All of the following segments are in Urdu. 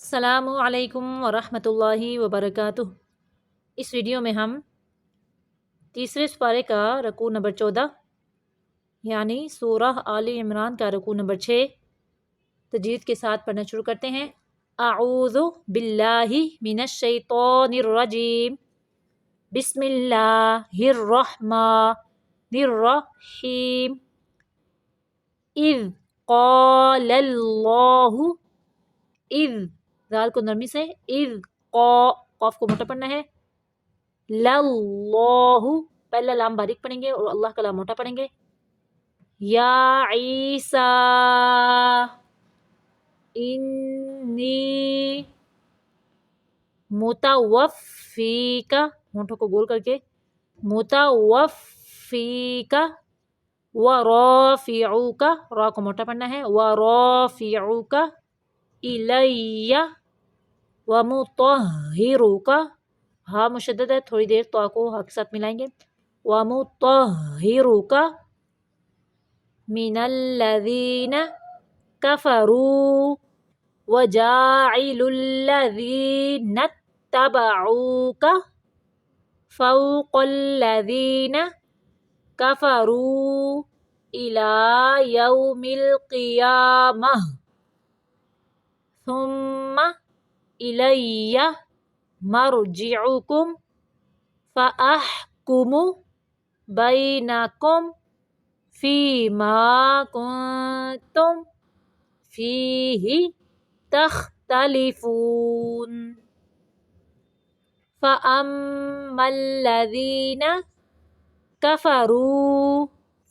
السلام علیکم ورحمۃ اللہ وبرکاتہ۔ اس ویڈیو میں ہم تیسرے سپارے کا رکوع نمبر 14 یعنی سورہ آل عمران کا رکوع نمبر 6 تجوید کے ساتھ پڑھنا شروع کرتے ہیں۔ اعوذ باللہ من الشیطان الرجیم، بسم اللہ الرحمن الرحیم۔ اذ قال اللہ، اذ ذال کو نرمی سے، اذ قاف کو موٹا پڑھنا ہے، للہ پہلا لام باریک پڑھیں گے اور اللہ کا لام موٹا پڑھیں گے۔ یا عیسیٰ انی متوفیکا، ہونٹوں کو گول کر کے، متوفیکا ورافعوکا، را کو موٹا پڑھنا ہے، ورافعوکا الیہ ومطہروکا، ہاں مشدد ہے، تھوڑی دیر تو کو ہاں کے ساتھ ملائیں گے، ومطہروکا من الذین کفروا وجاعل الذین اتبعوک فوق الذین کفروا الی یوم القیامہ ثم الی مرجعکم فاحکم بینکم فیما کنتم فیہ تختلفون۔ فاما الذین کفروا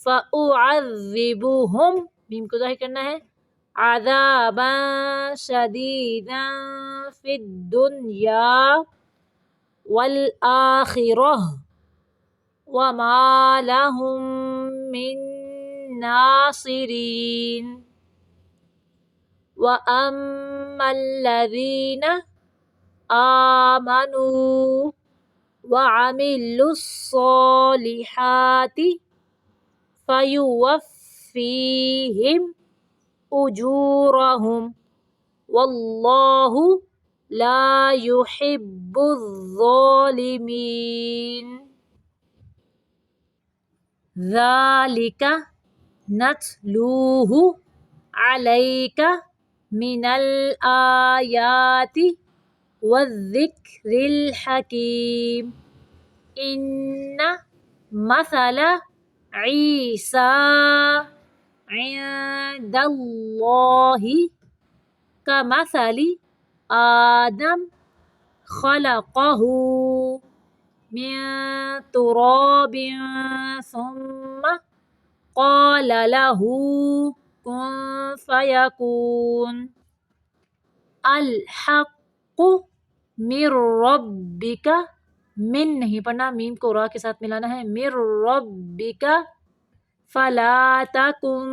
فاعذبہم، میم کو ظاہر کرنا ہے، عذابا شدیدا فی الدنیا والآخرہ وما لہم من ناصرین۔ وَأَمَّا الَّذِينَ آمَنُوا وَعَمِلُوا الصَّالِحَاتِ فَيُوَفِّيهِمْ أُجُورَهُمْ وَاللَّهُ لَا يُحِبُّ الظَّالِمِينَ۔ ذَلِكَ نَتْلُوهُ عَلَيْكَ مِنَ الْآيَاتِ وَالذِّكْرِ الْحَكِيمِ۔ إِنَّ مَثَلَ عِیسیٰ عِندَ اللَّهِ كَمَثَلِ آدَمَ خَلَقَهُ مِن تُرَابٍ ثُمَّ قَالَ لَهُ كُن فَيَكُونُ۔ الحق من ربک، من نہیں پڑھنا، میم کو را کے ساتھ ملانا ہے، من ربک فلا تکن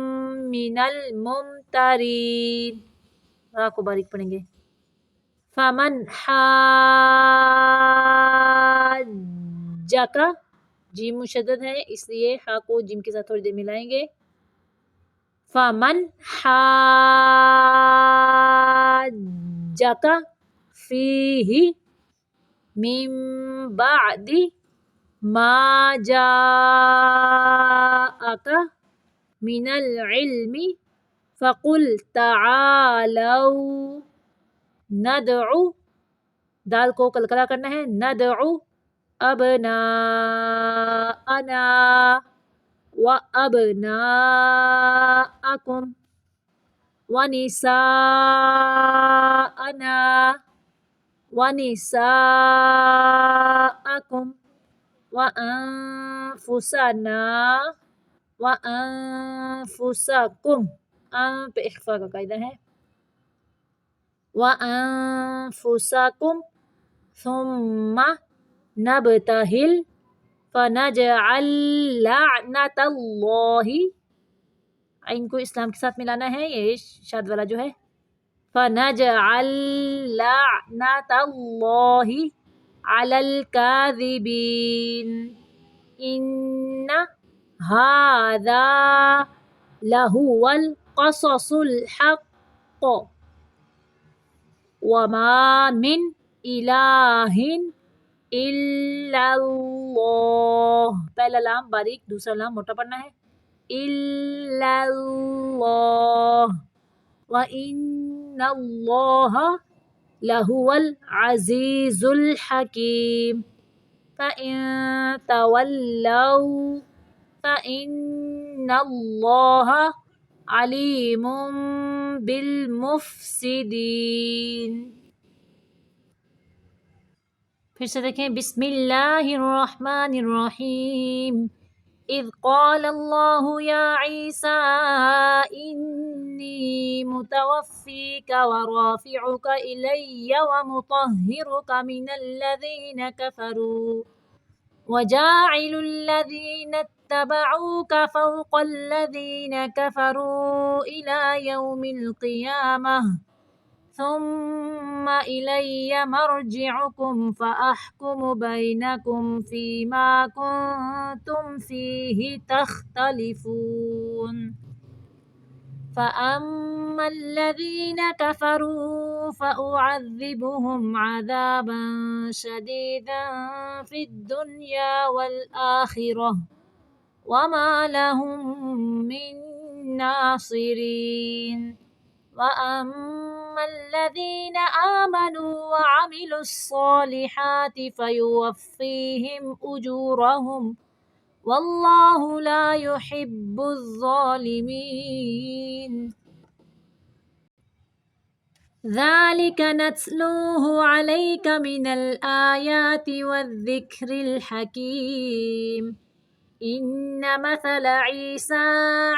من الممترین، را کو باریک پڑھیں گے۔ فمن حاجک، جیم مشدد ہے اس لیے ہا کو جیم کے ساتھ تھوڑی دیر ملائیں گے۔ فمن حاجک فیہ من بعد ما جاءک من العلم فقل تعالوا ندعو، دال کو کلکلا کرنا ہے، ندعو ابناءنا وَأَبْنَاءَكُمْ وَنِسَاءَنَا وَنِسَاءَكُمْ وَأَنفُسَنَا وَأَنفُسَكُمْ، پہ اخفاء کا قاعدہ ہے، وَأَنفُسَكُمْ ثُمَّ نَبْتَهِلْ فَنَجْعَلْ لَعْنَتَ اللَّهِ، عین کو اسلام کے ساتھ ملانا ہے، یہ شاد والا جو ہے، فَنَجْعَلْ لَعْنَتَ اللَّهِ عَلَى الْكَاذِبِينَ۔ إِنَّ هَذَا لَهُوَ الْقَصَصُ الْحَقُّ وما من الہ الا اللہ. پہلا لام باریک، دوسرا لام موٹا پڑھنا ہے. الا اللہ وان اللہ لہو العزیز الحکیم. فَإِن تَوَلَّوْا فَإِنَّ اللَّهَ عَلِيمٌ بِالْمُفْسِدِينَ. پھر سے دیکھیں. بسم اللہ الرحمن الرحیم. اذ قال اللہ یا عیسیٰ انی متوفیک ورافعک الی ومطہرک من الذین کفروا وجاعل الذین اتبعوک فوق الذین کفروا الی یوم القیامہ ثم إلي مرجعكم فأحكم بينكم فيما كنتم فيه تختلفون. فأما الذين كفروا فأعذبهم عذابا شديدا في الدنيا والآخرة وما لهم من ناصرين. وَأَمَّا الَّذِينَ آمَنُوا وَعَمِلُوا الصَّالِحَاتِ فَيُوَفِّيهِمْ أُجُورَهُمْ وَاللَّهُ لَا يُحِبُّ الظَّالِمِينَ. ذَلِكَ نَتْلُوهُ عَلَيْكَ مِنَ الْآيَاتِ وَالذِّكْرِ الْحَكِيمِ. إن مثل عيسى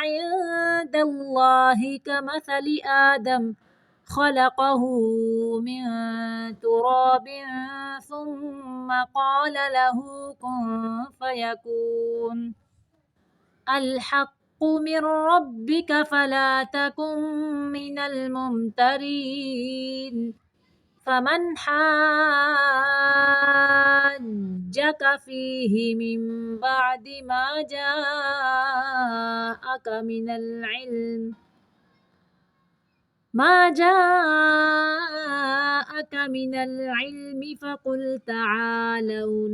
عند الله كمثل آدم خلقه من تراب ثم قال له كن فيكون. الحق من ربك فلا تكن من الممترين. فمن حاجك فيه من بعد ما جاءك من العلم فقل تعالوا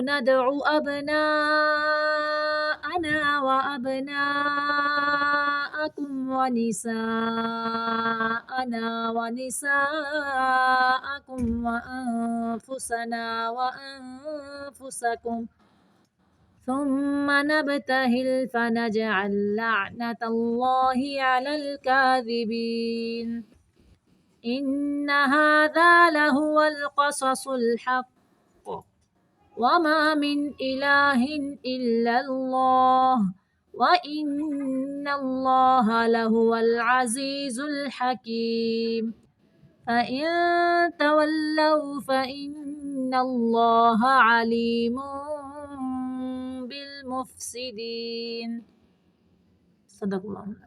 ندع أبناءنا وأبناءكم ونساءنا ونساءكم وأنفسنا وأنفسكم ثم نبتهل فنجعل لعنة الله على الكاذبين. إن هذا لهو القصص الحق وما من إله إلا الله وإن الله لهو العزيز الحكيم. فإن تولوا فإن الله عليم بالمفسدين. صدق اللہ.